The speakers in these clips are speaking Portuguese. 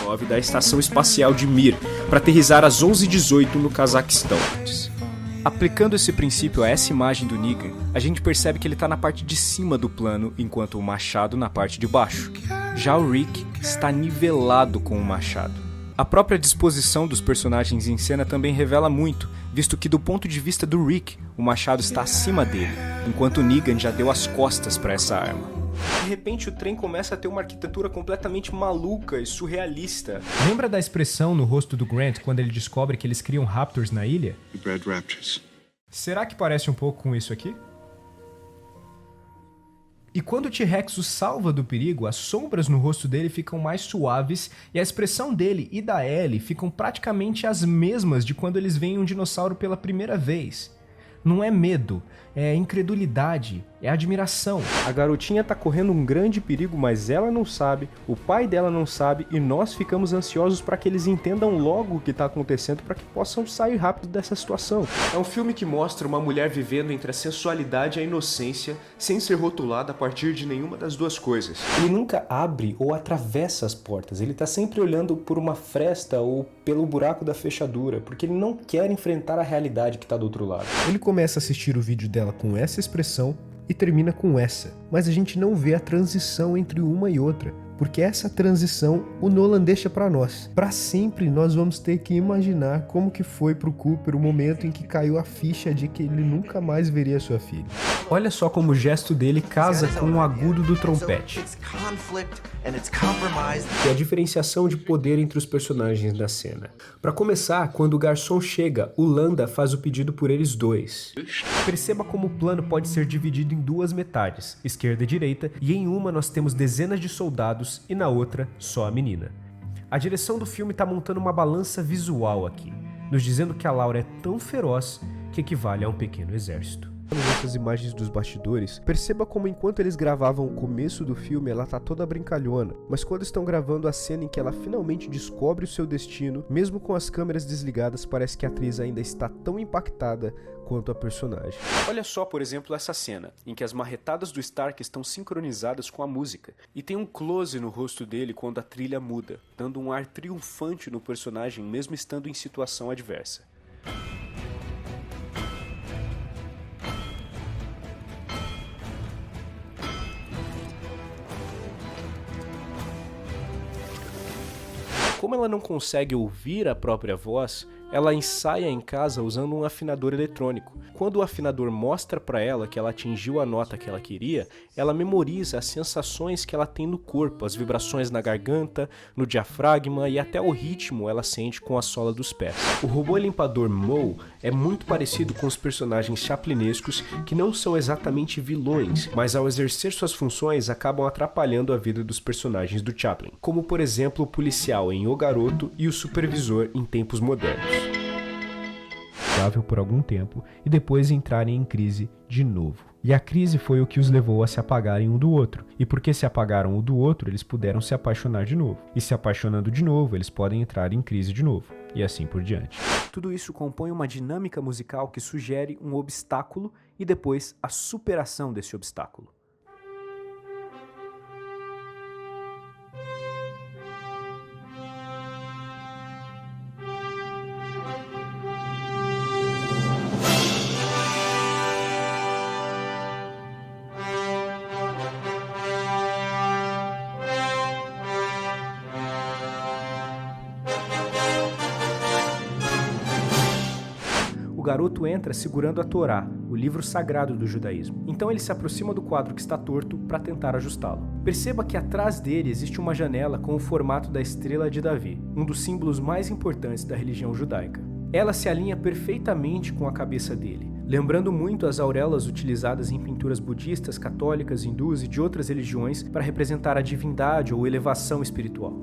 2009 da Estação Espacial de Mir para aterrissar às 11h18 no Cazaquistão. Aplicando esse princípio a essa imagem do Negan, a gente percebe que ele está na parte de cima do plano, enquanto o machado na parte de baixo. Já o Rick está nivelado com o machado. A própria disposição dos personagens em cena também revela muito, visto que do ponto de vista do Rick, o machado está acima dele, enquanto o Negan já deu as costas para essa arma. De repente o trem começa a ter uma arquitetura completamente maluca e surrealista. Lembra da expressão no rosto do Grant quando ele descobre que eles criam Raptors na ilha? Será que parece um pouco com isso aqui? E quando o T-Rex o salva do perigo, as sombras no rosto dele ficam mais suaves e a expressão dele e da Ellie ficam praticamente as mesmas de quando eles veem um dinossauro pela primeira vez. Não é medo, é incredulidade, é admiração. A garotinha tá correndo um grande perigo, mas ela não sabe, o pai dela não sabe e nós ficamos ansiosos para que eles entendam logo o que tá acontecendo para que possam sair rápido dessa situação. É um filme que mostra uma mulher vivendo entre a sensualidade e a inocência, sem ser rotulada a partir de nenhuma das duas coisas. Ele nunca abre ou atravessa as portas, ele tá sempre olhando por uma fresta ou pelo buraco da fechadura, porque ele não quer enfrentar a realidade que tá do outro lado. Ele começa a assistir o vídeo dela com essa expressão e termina com essa, mas a gente não vê a transição entre uma e outra, porque essa transição o Nolan deixa pra nós. Pra sempre nós vamos ter que imaginar como que foi pro Cooper o momento em que caiu a ficha de que ele nunca mais veria sua filha. Olha só como o gesto dele casa com o agudo do trompete. E a diferenciação de poder entre os personagens da cena. Pra começar, quando o garçom chega, o Landa faz o pedido por eles dois. Perceba como o plano pode ser dividido em duas metades, esquerda e direita, e em uma nós temos dezenas de soldados e na outra só a menina. A direção do filme está montando uma balança visual aqui, nos dizendo que a Laura é tão feroz que equivale a um pequeno exército. Nessas imagens dos bastidores, perceba como enquanto eles gravavam o começo do filme ela tá toda brincalhona, mas quando estão gravando a cena em que ela finalmente descobre o seu destino, mesmo com as câmeras desligadas, parece que a atriz ainda está tão impactada quanto a personagem. Olha só, por exemplo, essa cena, em que as marretadas do Stark estão sincronizadas com a música, e tem um close no rosto dele quando a trilha muda, dando um ar triunfante no personagem mesmo estando em situação adversa. Como ela não consegue ouvir a própria voz, ela ensaia em casa usando um afinador eletrônico. Quando o afinador mostra para ela que ela atingiu a nota que ela queria, ela memoriza as sensações que ela tem no corpo, as vibrações na garganta, no diafragma e até o ritmo ela sente com a sola dos pés. O robô limpador Moe é muito parecido com os personagens chaplinescos que não são exatamente vilões, mas ao exercer suas funções acabam atrapalhando a vida dos personagens do Chaplin, como por exemplo o policial em O Garoto e o supervisor em Tempos Modernos. Por algum tempo e depois entrarem em crise de novo. E a crise foi o que os levou a se apagarem um do outro. E porque se apagaram um do outro, eles puderam se apaixonar de novo. E se apaixonando de novo, eles podem entrar em crise de novo. E assim por diante. Tudo isso compõe uma dinâmica musical que sugere um obstáculo e depois a superação desse obstáculo. O garoto entra segurando a Torá, o livro sagrado do judaísmo. Então ele se aproxima do quadro que está torto para tentar ajustá-lo. Perceba que atrás dele existe uma janela com o formato da estrela de Davi, um dos símbolos mais importantes da religião judaica. Ela se alinha perfeitamente com a cabeça dele, lembrando muito as auréolas utilizadas em pinturas budistas, católicas, hindus e de outras religiões para representar a divindade ou elevação espiritual.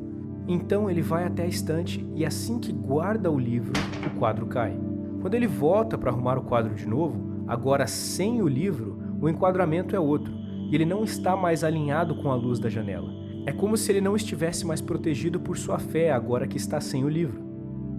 Então ele vai até a estante e assim que guarda o livro, o quadro cai. Quando ele volta para arrumar o quadro de novo, agora sem o livro, o enquadramento é outro, e ele não está mais alinhado com a luz da janela. É como se ele não estivesse mais protegido por sua fé agora que está sem o livro.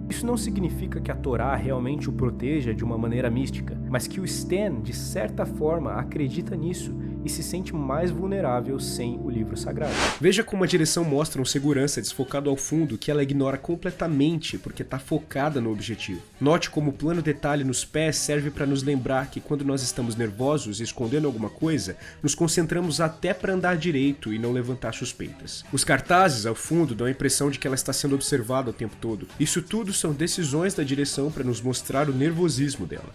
Isso não significa que a Torá realmente o proteja de uma maneira mística, mas que o Stan, de certa forma, acredita nisso e se sente mais vulnerável sem o livro sagrado. Veja como a direção mostra um segurança desfocado ao fundo que ela ignora completamente porque está focada no objetivo. Note como o plano detalhe nos pés serve para nos lembrar que quando nós estamos nervosos e escondendo alguma coisa, nos concentramos até para andar direito e não levantar suspeitas. Os cartazes ao fundo dão a impressão de que ela está sendo observada o tempo todo. Isso tudo são decisões da direção para nos mostrar o nervosismo dela.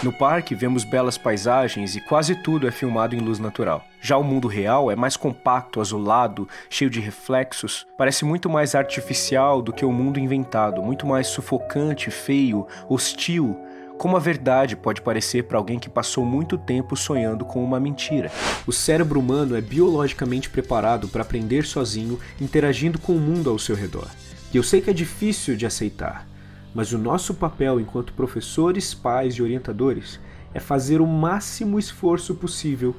No parque, vemos belas paisagens e quase tudo é filmado em luz natural. Já o mundo real é mais compacto, azulado, cheio de reflexos. Parece muito mais artificial do que o mundo inventado, muito mais sufocante, feio, hostil. Como a verdade pode parecer para alguém que passou muito tempo sonhando com uma mentira. O cérebro humano é biologicamente preparado para aprender sozinho, interagindo com o mundo ao seu redor. E eu sei que é difícil de aceitar, mas o nosso papel enquanto professores, pais e orientadores é fazer o máximo esforço possível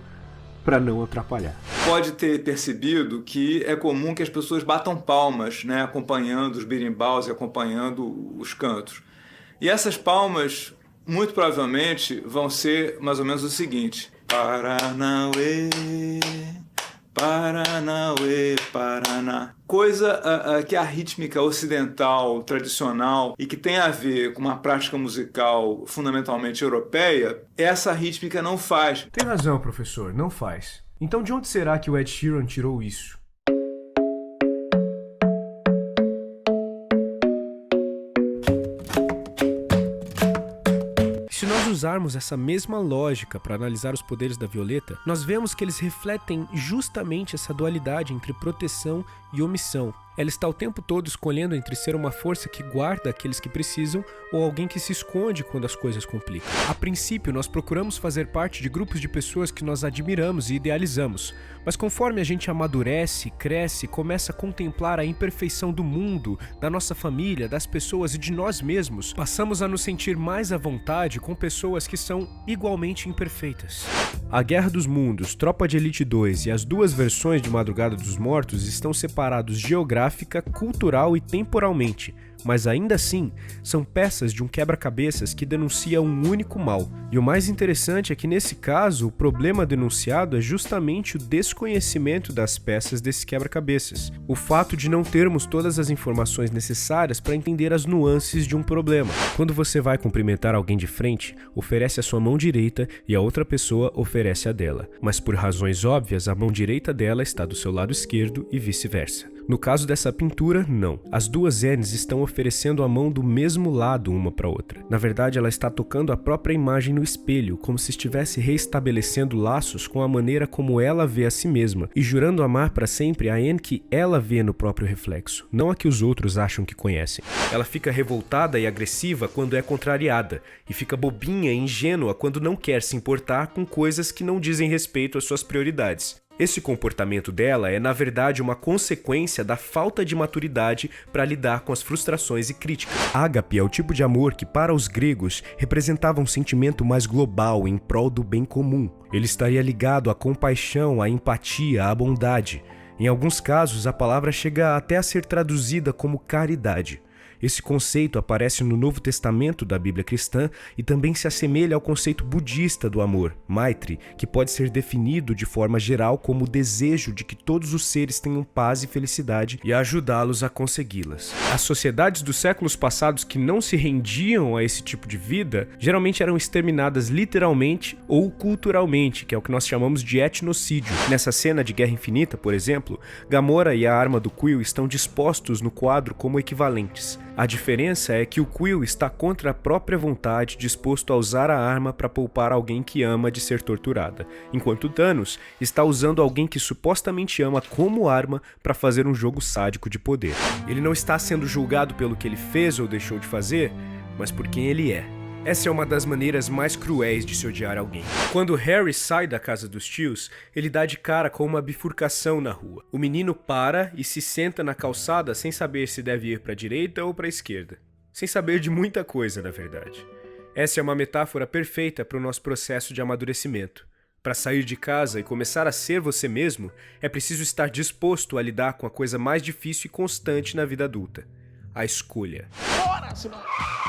para não atrapalhar. Pode ter percebido que é comum que as pessoas batam palmas, né, acompanhando os birimbaus e acompanhando os cantos. E essas palmas, muito provavelmente, vão ser mais ou menos o seguinte: Paranauê, Paranauê, Paraná. Coisa que a rítmica ocidental, tradicional, e que tem a ver com uma prática musical fundamentalmente europeia, essa rítmica não faz. Tem razão, professor, não faz. Então de onde será que o Ed Sheeran tirou isso? Se nós usarmos essa mesma lógica para analisar os poderes da Violeta, nós vemos que eles refletem justamente essa dualidade entre proteção e omissão. Ela está o tempo todo escolhendo entre ser uma força que guarda aqueles que precisam ou alguém que se esconde quando as coisas complicam. A princípio, nós procuramos fazer parte de grupos de pessoas que nós admiramos e idealizamos, mas conforme a gente amadurece, cresce, começa a contemplar a imperfeição do mundo, da nossa família, das pessoas e de nós mesmos, passamos a nos sentir mais à vontade com pessoas que são igualmente imperfeitas. A Guerra dos Mundos, Tropa de Elite 2 e as duas versões de Madrugada dos Mortos estão separados geográfica, cultural e temporalmente, mas ainda assim são peças de um quebra-cabeças que denuncia um único mal. E o mais interessante é que nesse caso o problema denunciado é justamente o desconhecimento das peças desse quebra-cabeças, o fato de não termos todas as informações necessárias para entender as nuances de um problema. Quando você vai cumprimentar alguém de frente, oferece a sua mão direita e a outra pessoa oferece a dela, mas por razões óbvias a mão direita dela está do seu lado esquerdo e vice-versa. No caso dessa pintura, não. As duas N's estão oferecendo a mão do mesmo lado uma para outra. Na verdade, ela está tocando a própria imagem no espelho, como se estivesse reestabelecendo laços com a maneira como ela vê a si mesma, e jurando amar para sempre a N que ela vê no próprio reflexo, não a que os outros acham que conhecem. Ela fica revoltada e agressiva quando é contrariada, e fica bobinha e ingênua quando não quer se importar com coisas que não dizem respeito às suas prioridades. Esse comportamento dela é, na verdade, uma consequência da falta de maturidade para lidar com as frustrações e críticas. Ágape é o tipo de amor que, para os gregos, representava um sentimento mais global em prol do bem comum. Ele estaria ligado à compaixão, à empatia, à bondade. Em alguns casos, a palavra chega até a ser traduzida como caridade. Esse conceito aparece no Novo Testamento da Bíblia cristã e também se assemelha ao conceito budista do amor, Maitri, que pode ser definido de forma geral como o desejo de que todos os seres tenham paz e felicidade e ajudá-los a consegui-las. As sociedades dos séculos passados que não se rendiam a esse tipo de vida geralmente eram exterminadas literalmente ou culturalmente, que é o que nós chamamos de etnocídio. Nessa cena de Guerra Infinita, por exemplo, Gamora e a arma do Quill estão dispostos no quadro como equivalentes. A diferença é que o Quill está contra a própria vontade, disposto a usar a arma para poupar alguém que ama de ser torturada, enquanto Thanos está usando alguém que supostamente ama como arma para fazer um jogo sádico de poder. Ele não está sendo julgado pelo que ele fez ou deixou de fazer, mas por quem ele é. Essa é uma das maneiras mais cruéis de se odiar alguém. Quando Harry sai da casa dos tios, ele dá de cara com uma bifurcação na rua. O menino para e se senta na calçada sem saber se deve ir para a direita ou para a esquerda. Sem saber de muita coisa, na verdade. Essa é uma metáfora perfeita para o nosso processo de amadurecimento. Para sair de casa e começar a ser você mesmo, é preciso estar disposto a lidar com a coisa mais difícil e constante na vida adulta: a escolha.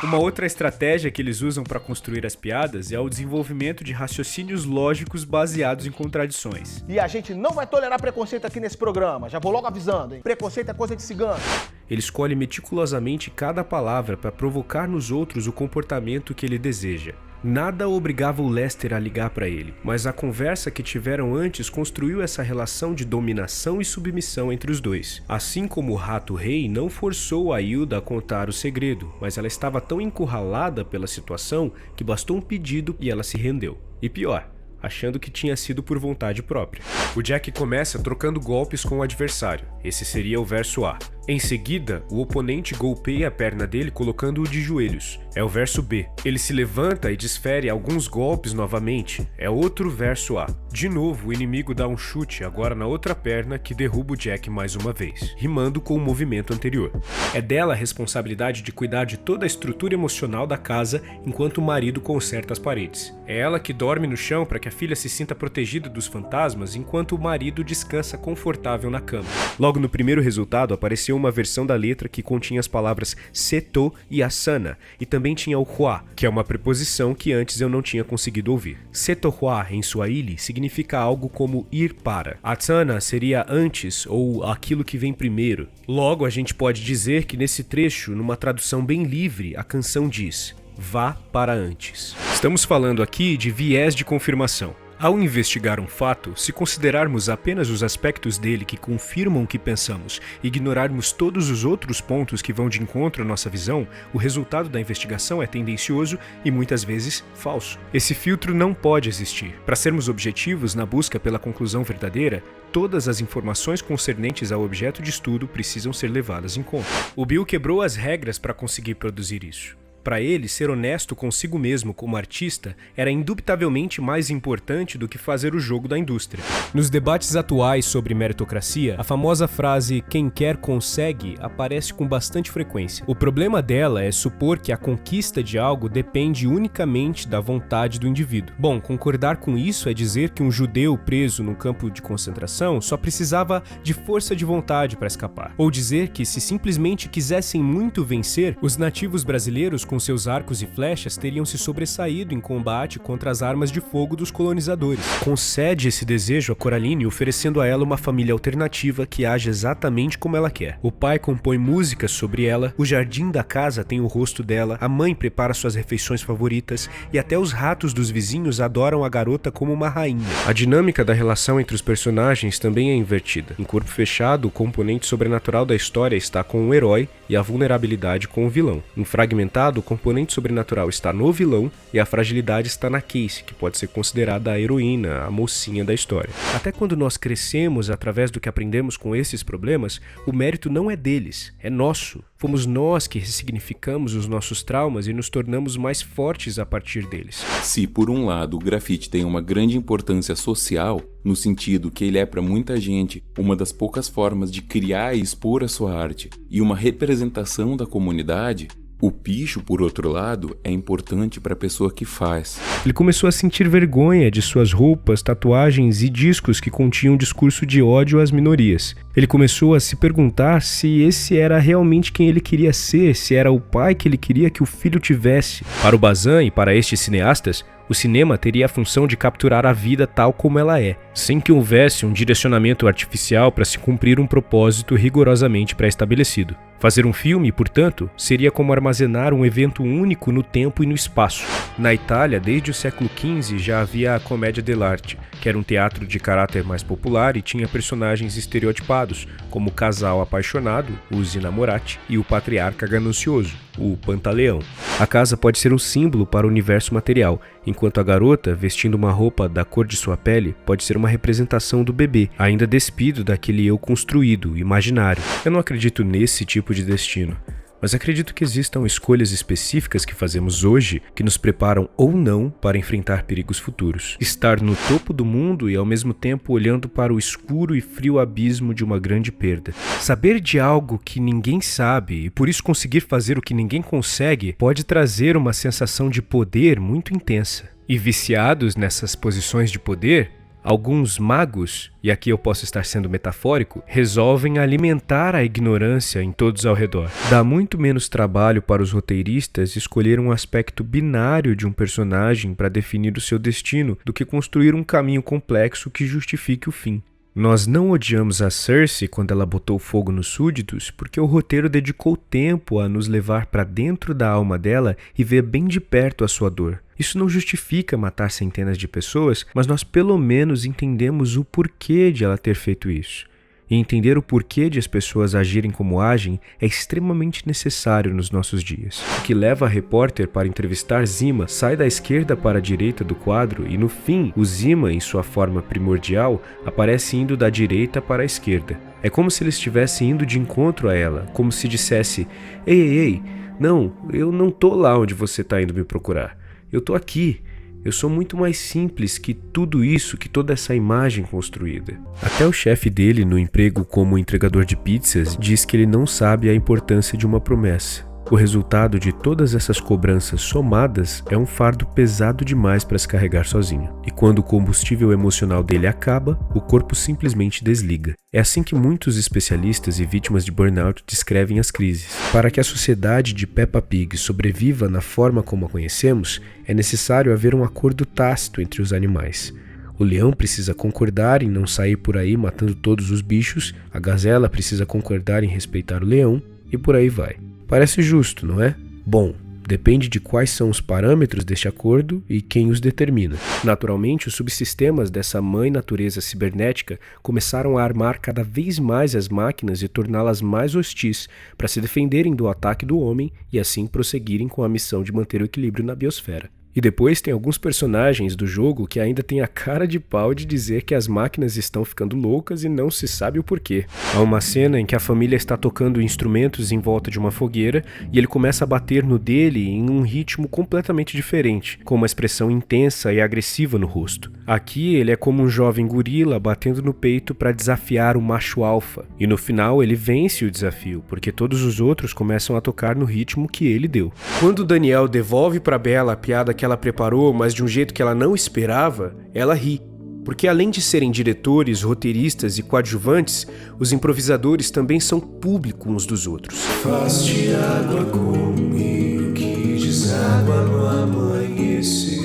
Uma outra estratégia que eles usam para construir as piadas é o desenvolvimento de raciocínios lógicos baseados em contradições. E a gente não vai tolerar preconceito aqui nesse programa, já vou logo avisando, hein? Preconceito é coisa de cigano. Ele escolhe meticulosamente cada palavra para provocar nos outros o comportamento que ele deseja. Nada obrigava o Lester a ligar para ele, mas a conversa que tiveram antes construiu essa relação de dominação e submissão entre os dois. Assim como o Rato-Rei não forçou a Hilda a contar o segredo, mas ela estava tão encurralada pela situação que bastou um pedido e ela se rendeu. E pior, achando que tinha sido por vontade própria. O Jack começa trocando golpes com o adversário. Esse seria o verso A. Em seguida, o oponente golpeia a perna dele colocando-o de joelhos. É o verso B. Ele se levanta e desfere alguns golpes novamente. É outro verso A. De novo, o inimigo dá um chute, agora na outra perna, que derruba o Jack mais uma vez, rimando com o movimento anterior. É dela a responsabilidade de cuidar de toda a estrutura emocional da casa enquanto o marido conserta as paredes. É ela que dorme no chão para que a filha se sinta protegida dos fantasmas enquanto o marido descansa confortável na cama. Logo no primeiro resultado apareceu uma versão da letra que continha as palavras seto e asana, e também tinha o hua, que é uma preposição que antes eu não tinha conseguido ouvir. Seto hua em Swahili significa algo como ir para. Asana seria antes ou aquilo que vem primeiro. Logo, a gente pode dizer que nesse trecho, numa tradução bem livre, a canção diz: vá para antes. Estamos falando aqui de viés de confirmação. Ao investigar um fato, se considerarmos apenas os aspectos dele que confirmam o que pensamos e ignorarmos todos os outros pontos que vão de encontro à nossa visão, o resultado da investigação é tendencioso e muitas vezes falso. Esse filtro não pode existir. Para sermos objetivos na busca pela conclusão verdadeira, todas as informações concernentes ao objeto de estudo precisam ser levadas em conta. O Bill quebrou as regras para conseguir produzir isso. Para ele, ser honesto consigo mesmo como artista era indubitavelmente mais importante do que fazer o jogo da indústria. Nos debates atuais sobre meritocracia, a famosa frase "quem quer consegue" aparece com bastante frequência. O problema dela é supor que a conquista de algo depende unicamente da vontade do indivíduo. Bom, concordar com isso é dizer que um judeu preso num campo de concentração só precisava de força de vontade para escapar. Ou dizer que se simplesmente quisessem muito vencer, os nativos brasileiros com seus arcos e flechas teriam se sobressaído em combate contra as armas de fogo dos colonizadores. Concede esse desejo a Coraline, oferecendo a ela uma família alternativa que age exatamente como ela quer. O pai compõe músicas sobre ela, o jardim da casa tem o rosto dela, a mãe prepara suas refeições favoritas e até os ratos dos vizinhos adoram a garota como uma rainha. A dinâmica da relação entre os personagens também é invertida. Em Corpo Fechado, o componente sobrenatural da história está com o herói e a vulnerabilidade com o vilão. Em Fragmentado, o componente sobrenatural está no vilão e a fragilidade está na Casey, que pode ser considerada a heroína, a mocinha da história. Até quando nós crescemos através do que aprendemos com esses problemas, o mérito não é deles, é nosso. Fomos nós que ressignificamos os nossos traumas e nos tornamos mais fortes a partir deles. Se, por um lado, o grafite tem uma grande importância social, no sentido que ele é para muita gente uma das poucas formas de criar e expor a sua arte e uma representação da comunidade, o picho, por outro lado, é importante para a pessoa que faz. Ele começou a sentir vergonha de suas roupas, tatuagens e discos que continham um discurso de ódio às minorias. Ele começou a se perguntar se esse era realmente quem ele queria ser, se era o pai que ele queria que o filho tivesse. Para o Bazin e para estes cineastas, o cinema teria a função de capturar a vida tal como ela é, sem que houvesse um direcionamento artificial para se cumprir um propósito rigorosamente pré-estabelecido. Fazer um filme, portanto, seria como armazenar um evento único no tempo e no espaço. Na Itália, desde o século XV, já havia a Commedia dell'arte, que era um teatro de caráter mais popular e tinha personagens estereotipados, como o casal apaixonado, os Innamorati, e o patriarca ganancioso, o Pantaleão. A casa pode ser um símbolo para o universo material, enquanto a garota, vestindo uma roupa da cor de sua pele, pode ser uma representação do bebê, ainda despido daquele eu construído, imaginário. Eu não acredito nesse tipo de destino, mas acredito que existam escolhas específicas que fazemos hoje que nos preparam ou não para enfrentar perigos futuros. Estar no topo do mundo e ao mesmo tempo olhando para o escuro e frio abismo de uma grande perda. Saber de algo que ninguém sabe e por isso conseguir fazer o que ninguém consegue pode trazer uma sensação de poder muito intensa. E viciados nessas posições de poder, Alguns magos, e aqui eu posso estar sendo metafórico, resolvem alimentar a ignorância em todos ao redor. Dá muito menos trabalho para os roteiristas escolher um aspecto binário de um personagem para definir o seu destino do que construir um caminho complexo que justifique o fim. Nós não odiamos a Cersei quando ela botou fogo nos súditos porque o roteiro dedicou tempo a nos levar para dentro da alma dela e ver bem de perto a sua dor. Isso não justifica matar centenas de pessoas, mas nós pelo menos entendemos o porquê de ela ter feito isso. E entender o porquê de as pessoas agirem como agem é extremamente necessário nos nossos dias. O que leva a repórter para entrevistar Zima sai da esquerda para a direita do quadro e no fim, o Zima, em sua forma primordial, aparece indo da direita para a esquerda. É como se ele estivesse indo de encontro a ela, como se dissesse: Ei, não, eu não tô lá onde você tá indo me procurar. Eu tô aqui. Eu sou muito mais simples que tudo isso, que toda essa imagem construída. Até o chefe dele, no emprego como entregador de pizzas, diz que ele não sabe a importância de uma promessa. O resultado de todas essas cobranças somadas é um fardo pesado demais para se carregar sozinho. E quando o combustível emocional dele acaba, o corpo simplesmente desliga. É assim que muitos especialistas e vítimas de burnout descrevem as crises. Para que a sociedade de Peppa Pig sobreviva na forma como a conhecemos, é necessário haver um acordo tácito entre os animais. O leão precisa concordar em não sair por aí matando todos os bichos, a gazela precisa concordar em respeitar o leão, e por aí vai. Parece justo, não é? Bom, depende de quais são os parâmetros deste acordo e quem os determina. Naturalmente, os subsistemas dessa mãe natureza cibernética começaram a armar cada vez mais as máquinas e torná-las mais hostis para se defenderem do ataque do homem e assim prosseguirem com a missão de manter o equilíbrio na biosfera. E depois tem alguns personagens do jogo que ainda têm a cara de pau de dizer que as máquinas estão ficando loucas e não se sabe o porquê. Há uma cena em que a família está tocando instrumentos em volta de uma fogueira e ele começa a bater no dele em um ritmo completamente diferente, com uma expressão intensa e agressiva no rosto. Aqui ele é como um jovem gorila batendo no peito para desafiar o macho alfa, e no final ele vence o desafio, porque todos os outros começam a tocar no ritmo que ele deu. Quando Daniel devolve para Bella a piada que ela preparou, mas de um jeito que ela não esperava, ela ri. Porque além de serem diretores, roteiristas e coadjuvantes, os improvisadores também são público uns dos outros. Faz-te água comigo que deságua no amanhecer,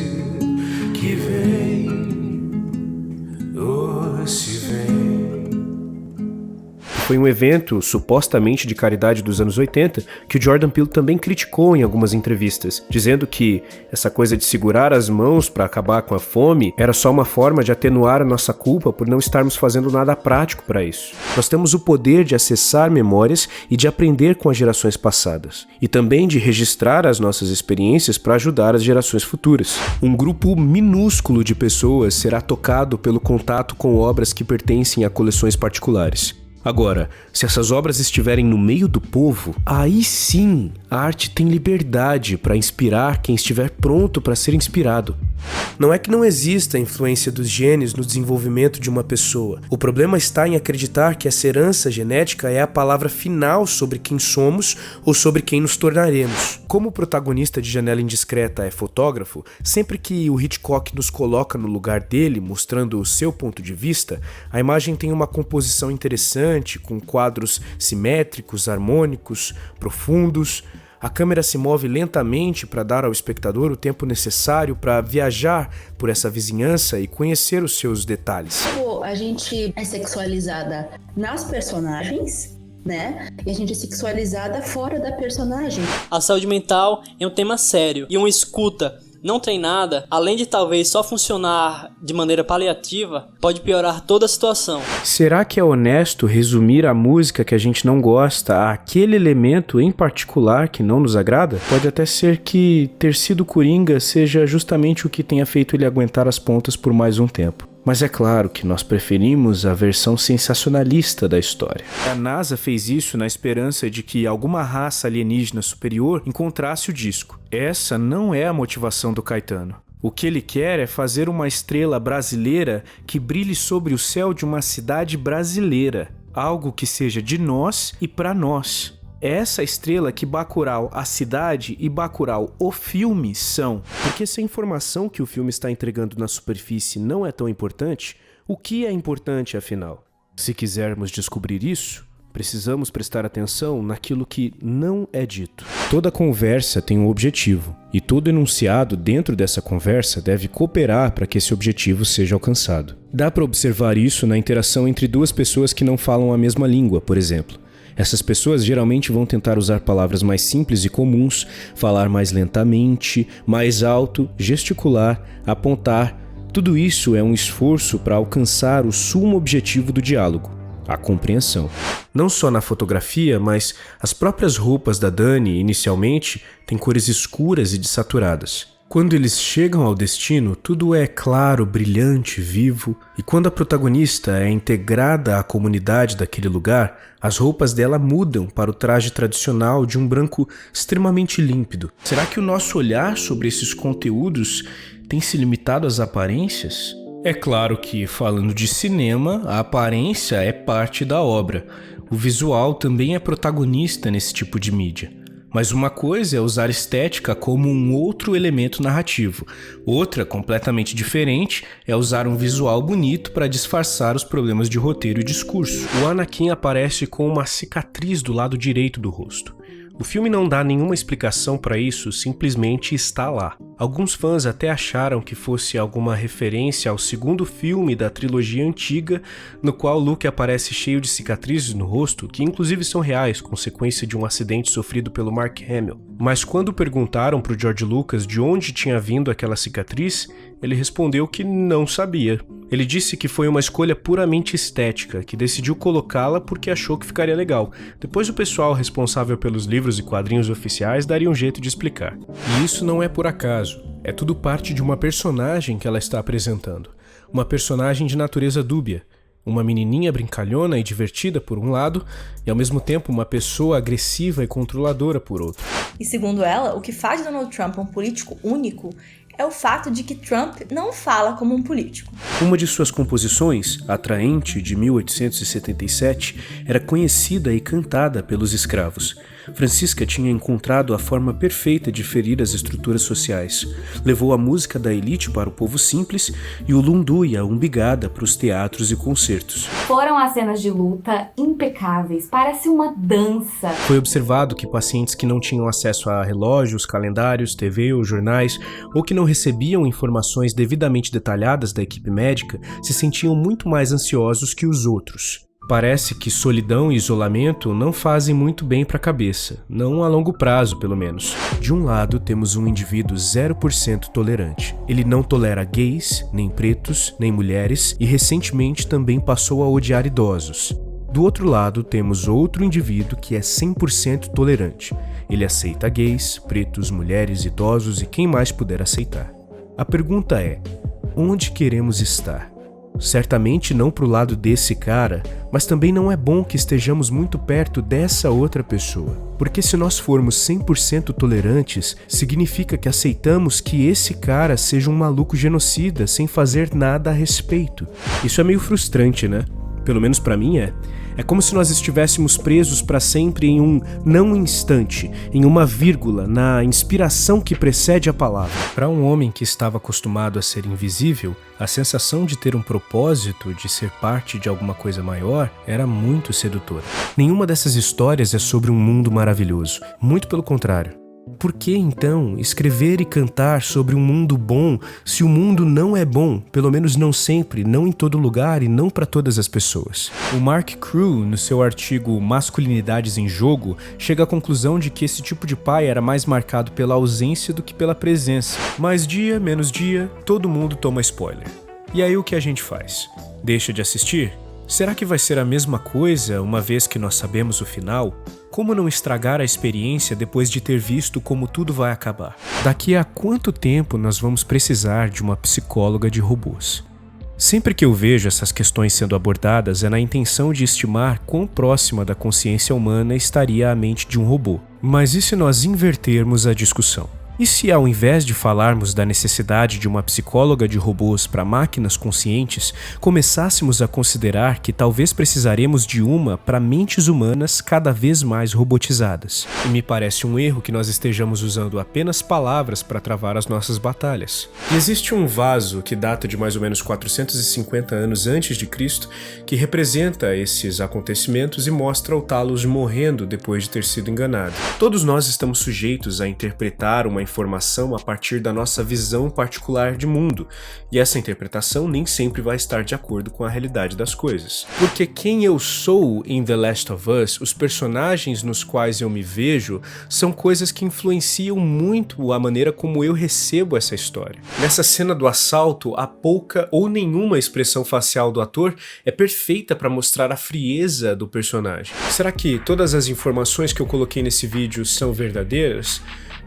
que vem, oh, se vem. Foi um evento, supostamente de caridade dos anos 80, que o Jordan Peele também criticou em algumas entrevistas, dizendo que essa coisa de segurar as mãos para acabar com a fome era só uma forma de atenuar a nossa culpa por não estarmos fazendo nada prático para isso. Nós temos o poder de acessar memórias e de aprender com as gerações passadas, e também de registrar as nossas experiências para ajudar as gerações futuras. Um grupo minúsculo de pessoas será tocado pelo contato com obras que pertencem a coleções particulares. Agora, se essas obras estiverem no meio do povo, aí sim a arte tem liberdade para inspirar quem estiver pronto para ser inspirado. Não é que não exista a influência dos genes no desenvolvimento de uma pessoa. O problema está em acreditar que essa herança genética é a palavra final sobre quem somos ou sobre quem nos tornaremos. Como o protagonista de Janela Indiscreta é fotógrafo, sempre que o Hitchcock nos coloca no lugar dele, mostrando o seu ponto de vista, a imagem tem uma composição interessante, com quadros simétricos, harmônicos, profundos. A câmera se move lentamente para dar ao espectador o tempo necessário para viajar por essa vizinhança e conhecer os seus detalhes. A gente é sexualizada nas personagens, né? E a gente é sexualizada fora da personagem. A saúde mental é um tema sério e uma escuta não treinada, além de talvez só funcionar de maneira paliativa, pode piorar toda a situação. Será que é honesto resumir a música que a gente não gosta àquele elemento em particular que não nos agrada? Pode até ser que ter sido Coringa seja justamente o que tenha feito ele aguentar as pontas por mais um tempo. Mas é claro que nós preferimos a versão sensacionalista da história. A NASA fez isso na esperança de que alguma raça alienígena superior encontrasse o disco. Essa não é a motivação do Caetano. O que ele quer é fazer uma estrela brasileira que brilhe sobre o céu de uma cidade brasileira. Algo que seja de nós e para nós. é essa estrela que Bacurau, a cidade, e Bacurau, o filme, são. Porque se a informação que o filme está entregando na superfície não é tão importante, o que é importante afinal? Se quisermos descobrir isso, precisamos prestar atenção naquilo que não é dito. Toda conversa tem um objetivo, e todo enunciado dentro dessa conversa deve cooperar para que esse objetivo seja alcançado. Dá para observar isso na interação entre duas pessoas que não falam a mesma língua, por exemplo. Essas pessoas geralmente vão tentar usar palavras mais simples e comuns, falar mais lentamente, mais alto, gesticular, apontar. Tudo isso é um esforço para alcançar o sumo objetivo do diálogo, a compreensão. Não só na fotografia, mas as próprias roupas da Dani, inicialmente, têm cores escuras e desaturadas. Quando eles chegam ao destino, tudo é claro, brilhante, vivo, e quando a protagonista é integrada à comunidade daquele lugar, as roupas dela mudam para o traje tradicional de um branco extremamente límpido. Será que o nosso olhar sobre esses conteúdos tem se limitado às aparências? É claro que, falando de cinema, a aparência é parte da obra. O visual também é protagonista nesse tipo de mídia. Mas uma coisa é usar estética como um outro elemento narrativo. Outra, completamente diferente, é usar um visual bonito para disfarçar os problemas de roteiro e discurso. O Anakin aparece com uma cicatriz do lado direito do rosto. O filme não dá nenhuma explicação para isso, simplesmente está lá. Alguns fãs até acharam que fosse alguma referência ao segundo filme da trilogia antiga, no qual Luke aparece cheio de cicatrizes no rosto, que inclusive são reais, consequência de um acidente sofrido pelo Mark Hamill. Mas quando perguntaram para o George Lucas de onde tinha vindo aquela cicatriz, ele respondeu que não sabia. Ele disse que foi uma escolha puramente estética, que decidiu colocá-la porque achou que ficaria legal. Depois o pessoal responsável pelos livros e quadrinhos oficiais daria um jeito de explicar. E isso não é por acaso, é tudo parte de uma personagem que ela está apresentando. Uma personagem de natureza dúbia. Uma menininha brincalhona e divertida por um lado, e ao mesmo tempo uma pessoa agressiva e controladora por outro. E segundo ela, o que faz Donald Trump um político único é o fato de que Trump não fala como um político. Uma de suas composições, Atraente, de 1877, era conhecida e cantada pelos escravos. Francisca tinha encontrado a forma perfeita de ferir as estruturas sociais. Levou a música da elite para o povo simples e o lundu e a umbigada para os teatros e concertos. Foram as cenas de luta impecáveis, parece uma dança. Foi observado que pacientes que não tinham acesso a relógios, calendários, TV ou jornais, ou que não recebiam informações devidamente detalhadas da equipe médica, se sentiam muito mais ansiosos que os outros. Parece que solidão e isolamento não fazem muito bem para a cabeça, não a longo prazo, pelo menos. De um lado, temos um indivíduo 0% tolerante. Ele não tolera gays, nem pretos, nem mulheres e recentemente também passou a odiar idosos. Do outro lado, temos outro indivíduo que é 100% tolerante. Ele aceita gays, pretos, mulheres, idosos e quem mais puder aceitar. A pergunta é: onde queremos estar? Certamente não pro lado desse cara, mas também não é bom que estejamos muito perto dessa outra pessoa. Porque se nós formos 100% tolerantes, significa que aceitamos que esse cara seja um maluco genocida sem fazer nada a respeito. Isso é meio frustrante, né? Pelo menos pra mim é. É como se nós estivéssemos presos para sempre em um não instante, em uma vírgula, na inspiração que precede a palavra. Para um homem que estava acostumado a ser invisível, a sensação de ter um propósito, de ser parte de alguma coisa maior, era muito sedutora. Nenhuma dessas histórias é sobre um mundo maravilhoso, muito pelo contrário. Por que, então, escrever e cantar sobre um mundo bom se o mundo não é bom, pelo menos não sempre, não em todo lugar e não para todas as pessoas? O Mark Crew, no seu artigo Masculinidades em Jogo, chega à conclusão de que esse tipo de pai era mais marcado pela ausência do que pela presença. Mais dia, menos dia, todo mundo toma spoiler. E aí o que a gente faz? Deixa de assistir? Será que vai ser a mesma coisa uma vez que nós sabemos o final? Como não estragar a experiência depois de ter visto como tudo vai acabar? Daqui a quanto tempo nós vamos precisar de uma psicóloga de robôs? Sempre que eu vejo essas questões sendo abordadas é na intenção de estimar quão próxima da consciência humana estaria a mente de um robô. Mas e se nós invertermos a discussão? E se ao invés de falarmos da necessidade de uma psicóloga de robôs para máquinas conscientes, começássemos a considerar que talvez precisaremos de uma para mentes humanas cada vez mais robotizadas? E me parece um erro que nós estejamos usando apenas palavras para travar as nossas batalhas. E existe um vaso que data de mais ou menos 450 anos antes de Cristo, que representa esses acontecimentos e mostra o Talos morrendo depois de ter sido enganado. Todos nós estamos sujeitos a interpretar uma informação a partir da nossa visão particular de mundo, e essa interpretação nem sempre vai estar de acordo com a realidade das coisas. Porque quem eu sou em The Last of Us, os personagens nos quais eu me vejo, são coisas que influenciam muito a maneira como eu recebo essa história. Nessa cena do assalto, a pouca ou nenhuma expressão facial do ator é perfeita para mostrar a frieza do personagem. Será que todas as informações que eu coloquei nesse vídeo são verdadeiras?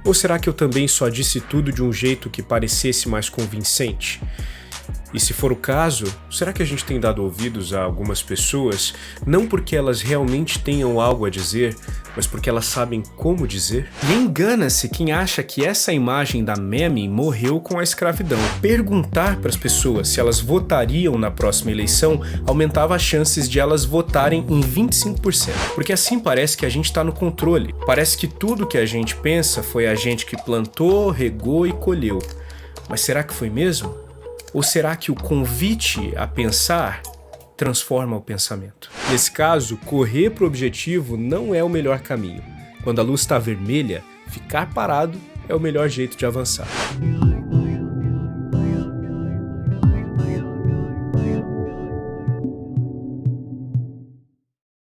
Ou será que eu também só disse tudo de um jeito que parecesse mais convincente? E se for o caso, será que a gente tem dado ouvidos a algumas pessoas, não porque elas realmente tenham algo a dizer, mas porque elas sabem como dizer? E engana-se quem acha que essa imagem da Mammy morreu com a escravidão. Perguntar para as pessoas se elas votariam na próxima eleição aumentava as chances de elas votarem em 25%. Porque assim parece que a gente está no controle. Parece que tudo que a gente pensa foi a gente que plantou, regou e colheu. Mas será que foi mesmo? Ou será que o convite a pensar transforma o pensamento? Nesse caso, correr para o objetivo não é o melhor caminho. Quando a luz está vermelha, ficar parado é o melhor jeito de avançar.